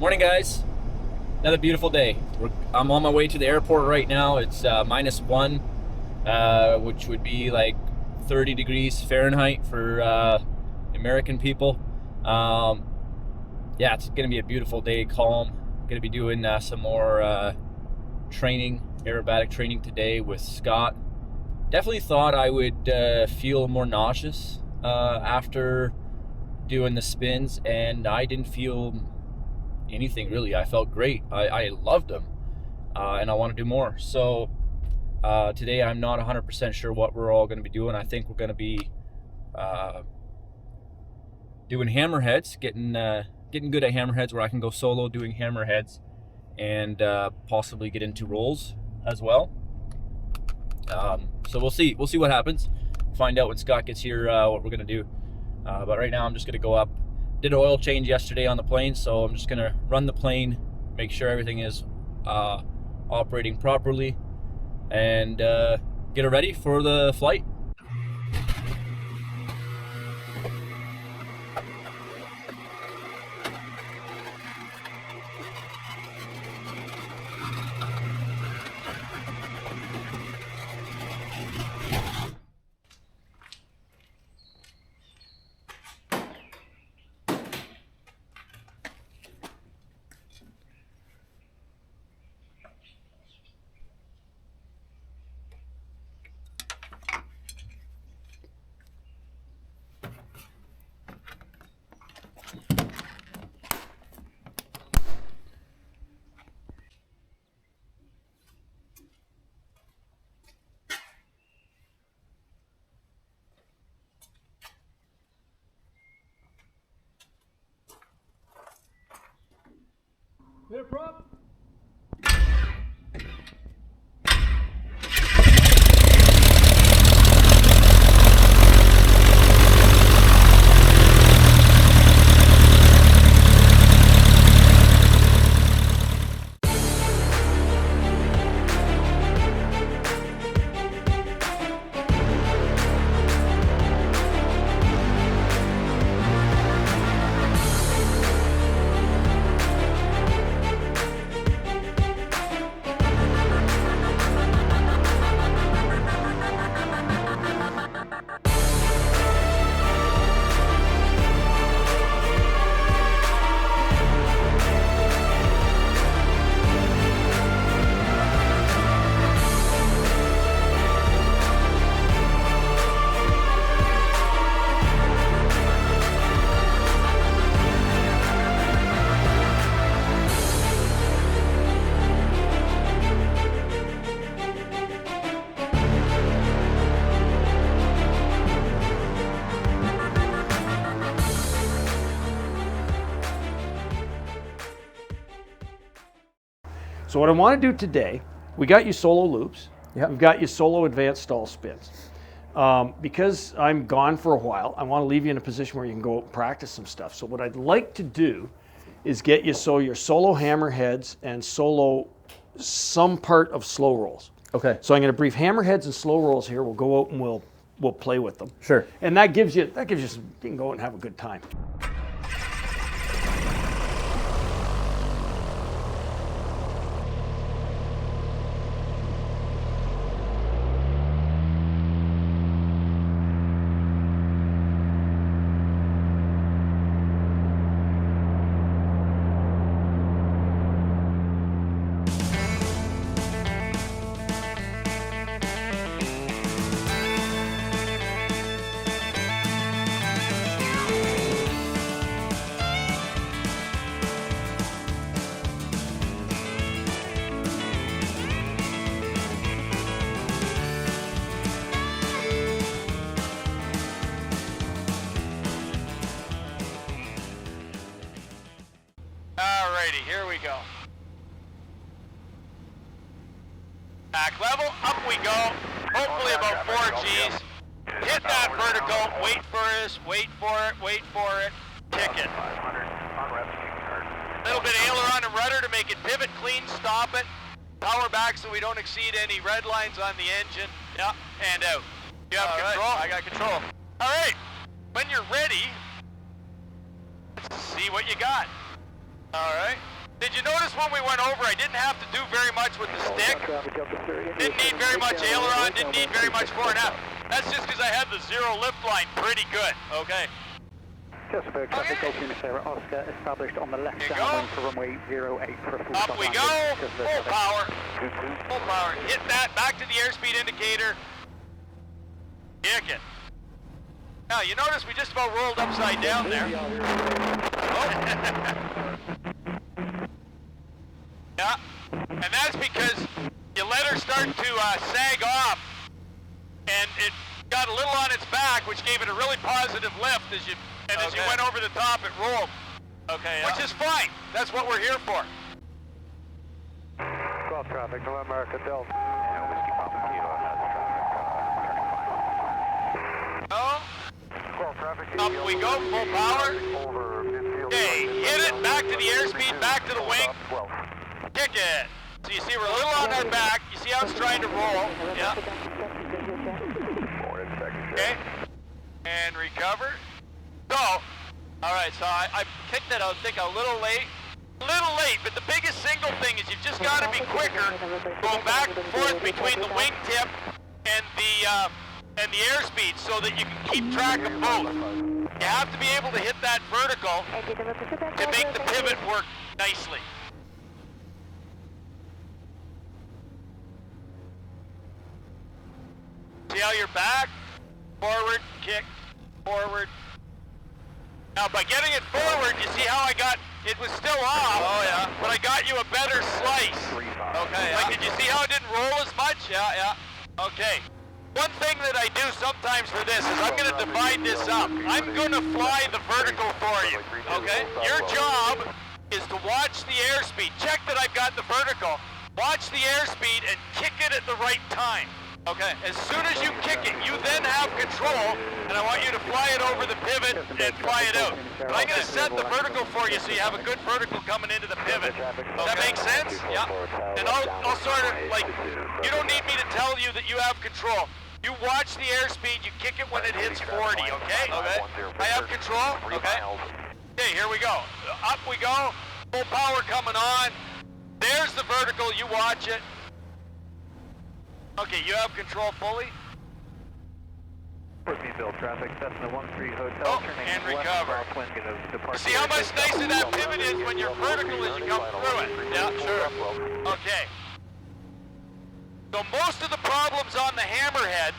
Morning, guys. Another beautiful day. I'm on my way to the airport right now. It's -1, which would be like 30 degrees Fahrenheit for American people. Yeah, it's going to be a beautiful day, calm. Going to be doing some more training, aerobatic training today with Scott. Definitely thought I would feel more nauseous after doing the spins, and I didn't feel anything really. I felt great. I loved them, and I want to do more. So today I'm not 100% sure what we're all going to be doing. I think we're going to be doing hammerheads, getting good at hammerheads, where I can go solo doing hammerheads, and possibly get into rolls as well. So we'll see what happens. Find out when Scott gets here what we're going to do. But right now I'm just going to go up. Did an oil change yesterday on the plane, so I'm just going to run the plane, make sure everything is operating properly, and get it ready for the flight. Hit prop. So what I want to do today, we got you solo loops. Yep. We've got you solo advanced stall spins. Because I'm gone for a while, I want to leave you in a position where you can go out and practice some stuff. So what I'd like to do is get you so your solo hammerheads and solo some part of slow rolls. Okay. So I'm going to brief hammerheads and slow rolls here. We'll go out and we'll play with them. Sure. And that gives you some, you can go out and have a good time. Alrighty, here we go. Back level, up we go. Hopefully about 4 Gs. Hit that vertical, wait for us, wait for it, kick it. A little bit of aileron and rudder to make it pivot clean, stop it. Power back so we don't exceed any red lines on the engine. Yeah, and out. You have control? I got control. Alright, when you're ready, let's see what you got. All right. Did you notice when we went over, I didn't have to do very much with the stick? Didn't need very much aileron, didn't need very much fore and aft. That's just because I had the zero lift line pretty good, okay? Chesapeake traffic, Golf Sarah Oscar, established on the left downwind for runway 08 for a full Up we go, full power, full power. Hit that, back to the airspeed indicator. Kick it. Now, you notice we just about rolled upside down there. Oh. Yeah, and that's because you let her start to sag off, and it got a little on its back, which gave it a really positive lift as you went over the top, it rolled. Okay, yeah. Which is fine. That's what we're here for. 12 traffic, North America Delta. And Whiskey Papa Kilo has traffic, turning 5. 12 traffic. Up we go, full power. Okay, hit it, back to the airspeed, back to the wing. Kick it. So you see we're a little on our back. You see how it's trying to roll. Yeah. Okay. And recover. So, all right, so I kicked it, I think a little late. But the biggest single thing is you've just got to be quicker going back and forth between the wingtip and the airspeed so that you can keep track of both. You have to be able to hit that vertical to make the pivot work nicely. See how you're back, forward, kick, forward. Now by getting it forward, you see how I got, it was still off. Oh yeah. But I got you a better slice. Okay, yeah. Like, did you see how it didn't roll as much? Yeah. Okay. One thing that I do sometimes for this is I'm going to divide this up. I'm going to fly the vertical for you, okay? Your job is to watch the airspeed. Check that I've got the vertical. Watch the airspeed and kick it at the right time. Okay, as soon as you kick it, you then have control, and I want you to fly it over the pivot and fly it out. But I'm going to set the vertical for you so you have a good vertical coming into the pivot. Does that make sense? Yeah. And I'll sort of, like, you don't need me to tell you that you have control. You watch the airspeed, you kick it when it hits 40, okay? Okay. I have control, okay? Okay, here we go. Up we go, full power coming on. There's the vertical, you watch it. Okay, you have control fully. Build traffic, Cessna 13 Hotel. Oh, and recover. See how much nicer that pivot is when you're vertical as you come through it? Yeah, sure. Okay. So most of the problems on the Hammerhead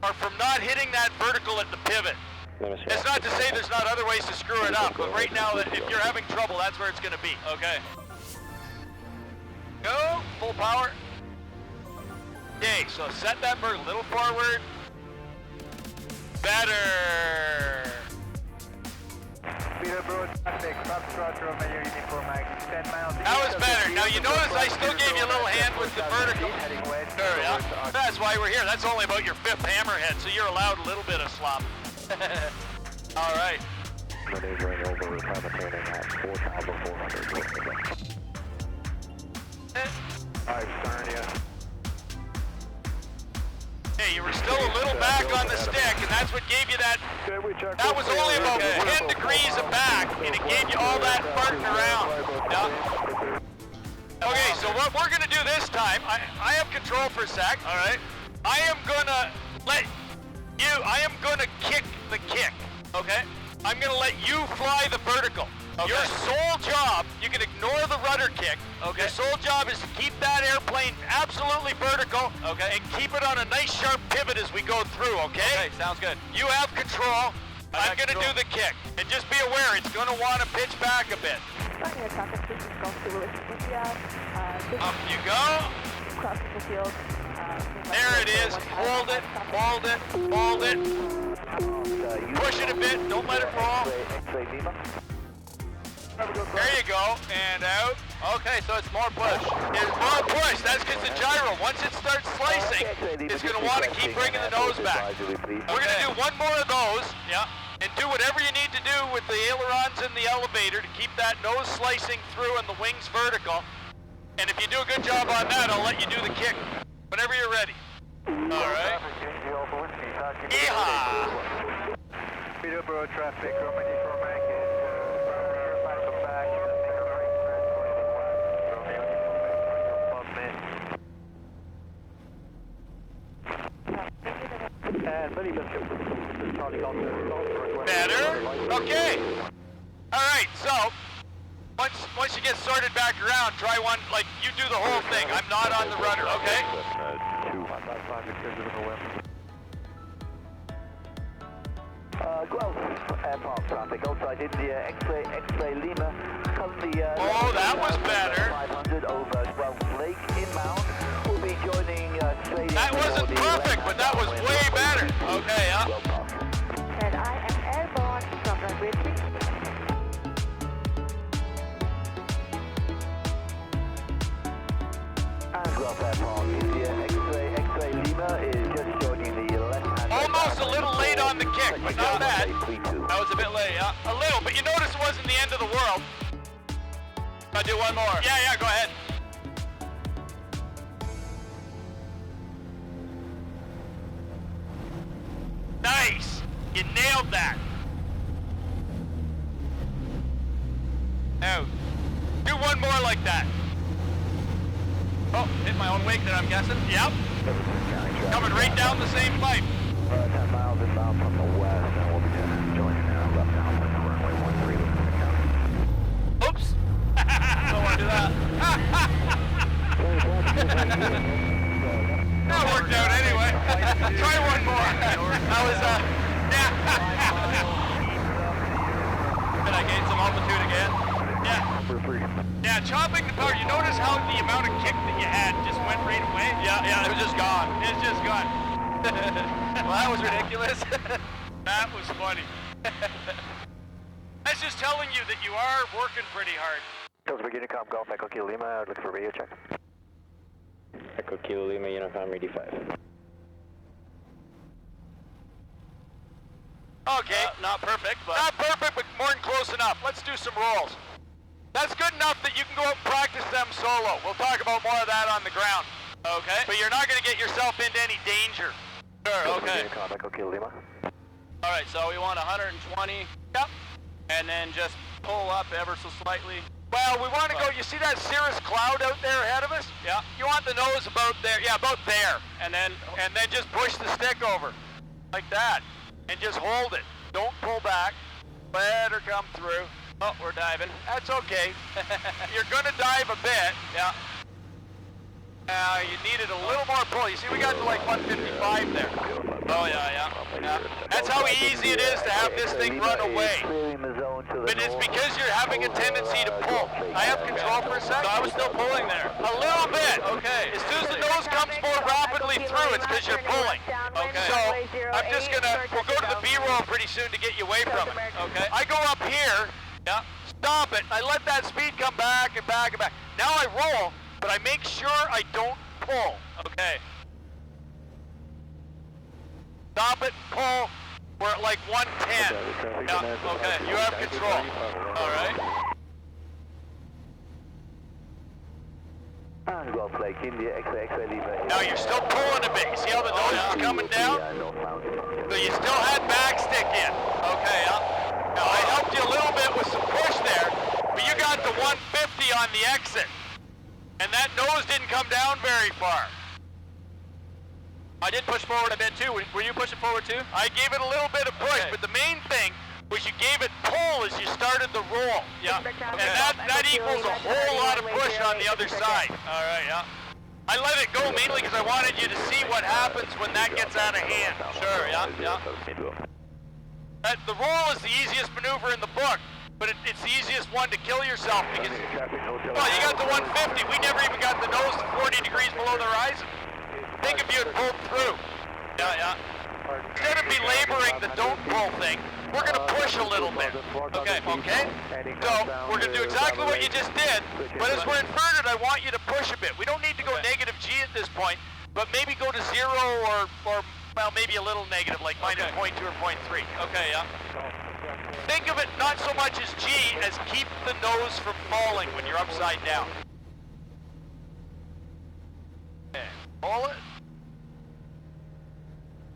are from not hitting that vertical at the pivot. It's not to say there's not other ways to screw it up, but right now, if you're having trouble, that's where it's going to be. Okay. Go, full power. Okay, so set that bird a little forward. Better. That was better. Now you notice I still gave you a little hand with the vertical. Sure, yeah. That's why we're here. That's only about your 5th Hammerhead, so you're allowed a little bit of slop. All right. Maneuvering over, commentating at 4,400. Hey, you were still a little back on the stick, and that's what gave you that. That was only about 10 degrees of back, and it gave you all that farting around. Yeah. Okay, so what we're going to do this time, I have control for a sec, all right? I am going to kick the kick, okay? I'm going to let you fly the vertical. Okay. Your sole job, you can ignore the rudder kick. Okay. Your sole job is to keep that airplane absolutely vertical. Okay. And keep it on a nice sharp pivot as we go through, okay? Okay, sounds good. You have control. I'm going to do the kick. And just be aware, it's going to want to pitch back a bit. Up you go. There it is. Hold it, hold it, hold it. Push it a bit. Don't let it fall. There you go, and out. Okay, so it's more push. It's more push, that's because the gyro, once it starts slicing, it's going to want to keep bringing the nose back. We're going to do one more of those, yeah, and do whatever you need to do with the ailerons and the elevator to keep that nose slicing through and the wings vertical. And if you do a good job on that, I'll let you do the kick whenever you're ready. All right. Yeehaw! Peterborough traffic, Romany for Mike. Better? Okay. Alright, so, once you get sorted back around, try one, like, you do the whole thing. I'm not on the rudder, okay? Guelph Airport traffic outside India, X-ray Lima, currently Oh, that was better. 500 over Guelph Lake inbound. We'll be joining straight That wasn't perfect, but that was way better. Okay, yeah. And I am airborne from runway 3. And Guelph Airport, India, X-ray Lima is just joining the left-hand. Almost a little late on the kick, but not bad. That was a bit late, yeah. A little, but you notice it wasn't the end of the world. I'll do one more. Yeah, go ahead. Nice! You nailed that. Now, do one more like that. Oh, hit my own wake there, I'm guessing. Yep. Coming right down the same pipe. 10 miles inbound from the west, and we'll be joining left downwind to runway 13 with the county. Oops. Don't want to do that. That worked out anyway. Try one more. That was, Did I gain some altitude again? Yeah. Yeah, chopping the power. You notice how the amount of kick that you had just went right away? Yeah, it was just gone. It's just gone. Well, that was ridiculous. That was funny. That's just telling you that you are working pretty hard. Delta beginning com Golf Echo Kilo Lima, looking for radio check. Echo Kilo Lima, Uniform ready 5. Okay. Not perfect, but... Not perfect, but more than close enough. Let's do some rolls. That's good enough that you can go out and practice them solo. We'll talk about more of that on the ground. Okay. But you're not going to get yourself into any danger. Sure, okay. Echo Kilo Lima. All right, so we want 120. Yep. And then just pull up ever so slightly. Well, we want to go, you see that cirrus cloud out there ahead of us? Yeah. You want the nose about there, yeah, about there. And then just push the stick over. Like that. And just hold it. Don't pull back. Let her come through. Oh, we're diving. That's okay. You're gonna dive a bit. Yeah. You needed a little more pull. You see, we got to like 155 there. Oh, yeah. That's how easy it is to have this thing run away. But it's because you're having a tendency to pull. I have control for a second. I was still pulling there. A little bit. Okay. As soon as the nose comes more rapidly through, it's because you're pulling. Okay. So, I'm just gonna, we'll go to the B-roll pretty soon to get you away from it. Okay. I go up here. Yeah. Stop it. I let that speed come back and back and back. Now I roll, but I make sure I don't pull. Okay. Stop it, pull. We're at like 110. Yeah, okay, you have control. All right. Now you're still pulling a bit. You see how the nose is coming down? So you still had backstick in. Okay, now I helped you a little bit with some push there, but you got to 150 on the exit. And that nose didn't come down very far. I did push forward a bit too. Were you pushing forward too? I gave it a little bit of push, but the main thing was you gave it pull as you started the roll. Yeah. And that equals a whole lot of push on the other side. All right, yeah. I let it go mainly because I wanted you to see what happens when that gets out of hand. Sure, yeah. The roll is the easiest maneuver in the book, but it's the easiest one to kill yourself because, well, you got the 150. We never even got the nose to 40 degrees below the horizon. Think if you had pulled through. Yeah. Instead of belaboring the don't pull thing, we're going to push a little bit. Okay. So, we're going to do exactly what you just did, but as we're inverted, I want you to push a bit. We don't need to go negative G at this point, but maybe go to 0 or well, maybe a little negative, like minus 0.2 or 0.3. Okay, yeah. Think of it not so much as G as keep the nose from falling when you're upside down. Okay, pull it.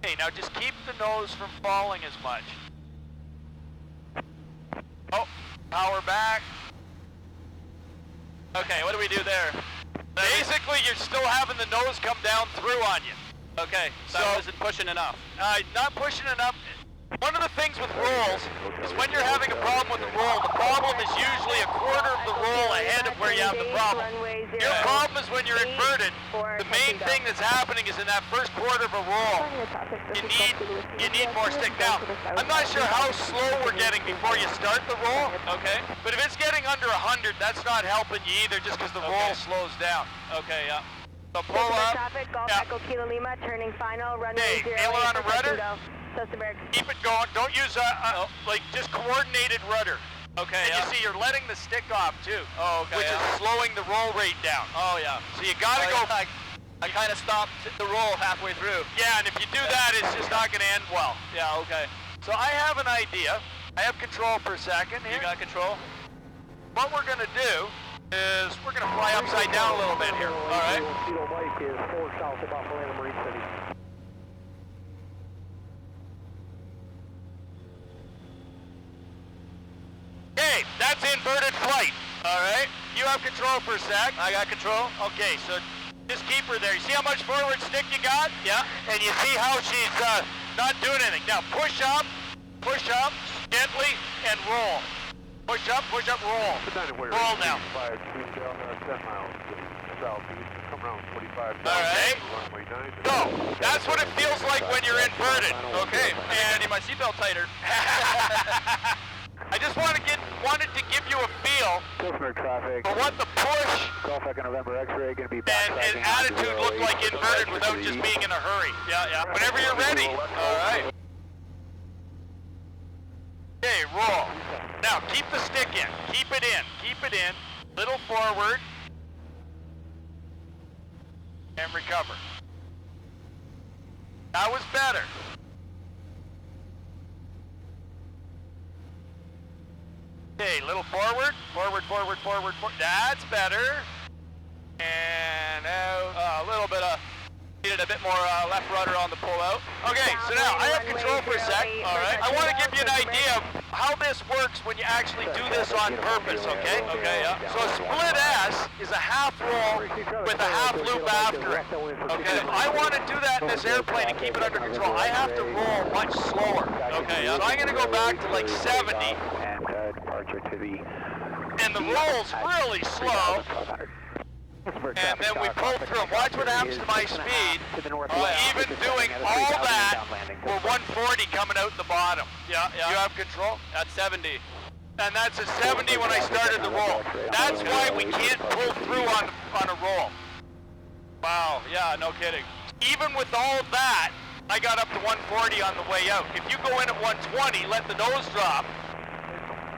Okay, now just keep the nose from falling as much. Oh, power back. Okay, what do we do there? Basically, you're still having the nose come down through on you. Okay, so I wasn't pushing enough. Not pushing enough. One of the things with rolls is when you're having a problem with the roll, the problem is usually a quarter of the roll ahead of where you have the problem. Your problem is when you're inverted. The main thing that's happening is in that first quarter of a roll, you need more stick. Now, I'm not sure how slow we're getting before you start the roll. Okay. But if it's getting under 100, that's not helping you either, just because the roll slows down. Okay, yeah. So pull up. Traffic, Golf Yeah. Echo Kilo Lima, turning final, runway Hey, 08 ailer on a for touch rudder? and go. Sosterberg. Keep it going. Don't use like just coordinated rudder. Okay. And you see, you're letting the stick off too. Oh, okay. Which is slowing the roll rate down. Oh yeah. So you gotta go. I kind of stopped the roll halfway through. Yeah, and if you do that, it's just not gonna end well. Yeah. Okay. So I have an idea. I have control for a second here. You got control. What we're gonna do is we're gonna fly upside down a little bit here. All right. Kilo Mike is 4 south of Buffalo Marine City. Okay, that's inverted flight. All right. You have control for a sec. I got control. Okay, so just keep her there. You see how much forward stick you got? Yeah. And you see how she's not doing anything. Now push up, gently, and roll. Push up, roll. Roll now. 10 miles southeast. Come around 45. All right. Runway 9. Go. That's what it feels like when you're inverted. Okay. And my seatbelt tighter. I just wanted to give you a feel Pittsburgh traffic. for what the push Golf Echo November X-ray going to be and attitude looked like inverted without just being in a hurry. Yeah, yeah. Whenever you're ready. All right. Okay, roll. Now keep the stick in. Keep it in. Little forward. And recover. That was better. Okay, little forward. That's better. And out. A little bit of, needed a bit more left rudder on the pull out. Okay, so now I have control for a sec. All right. I want to give you an idea of how this works when you actually do this on purpose, okay? Okay, yeah. So a split S is a half roll with a half loop after it. Okay, if I want to do that in this airplane and keep it under control, I have to roll much slower. Okay, so I'm going to go back to like 70. And departure to the... And the roll's really slow. And then we pull through. Watch what happens to my speed. Even doing all that, we're 140 coming out the bottom. Yeah, yeah. You have control? That's 70. And that's a 70 when I started the roll. That's why we can't pull through on a roll. Wow, yeah, no kidding. Even with all that, I got up to 140 on the way out. If you go in at 120, let the nose drop,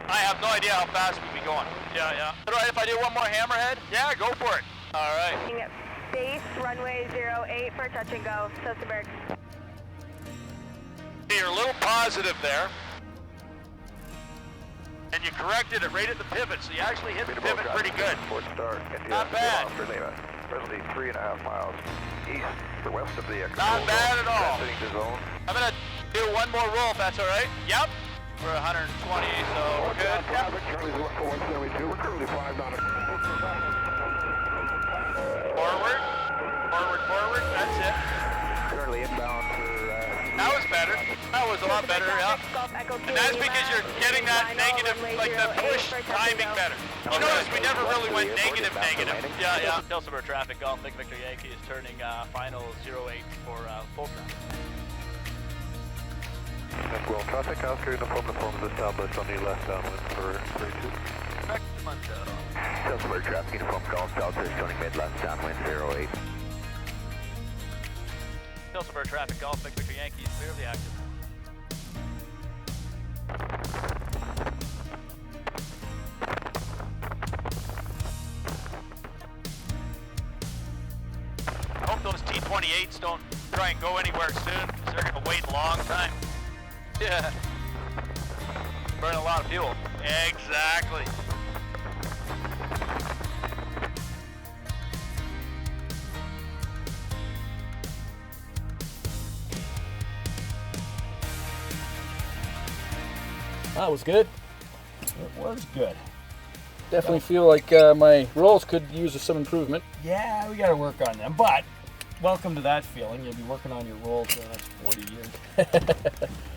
I have no idea how fast we'd be going. Yeah, yeah. Is it all right if I do one more hammerhead? Yeah, go for it. All right. Base runway 08 for touch and go. Sosterberg. You're a little positive there. And you corrected it right at the pivot, so you actually hit the pivot pretty good. Not bad. Presently 3.5 miles east or west of the Not bad at all. Transiting to zone. I'm going to do one more roll if that's all right. Yep. We're 120, so we're good. Yep. We're currently 5 knots. Forward. That's it. Currently inbound for... That was better. That was a lot better, yeah. And that's because you're getting that negative, like the push timing better. You notice we never really went negative. Yeah, yeah. Tilsonburg traffic, Golf Victor Yankee is turning final 08 for full traffic. Well, traffic Oscar uniform is established on the left downwind for 32. Correct, Monzo. Tilsonburg traffic uniform Golf Delta is turning mid-left downwind 08. Tilsonburg traffic, Golf Victor Yankee is clearly active. I hope those T-28s don't try and go anywhere soon, because they're going to wait a long time. Yeah. Burn a lot of fuel. Exactly. That was good. It was good. Definitely feel like my rolls could use some improvement. Yeah, we got to work on them. But welcome to that feeling. You'll be working on your roll for the next 40 years.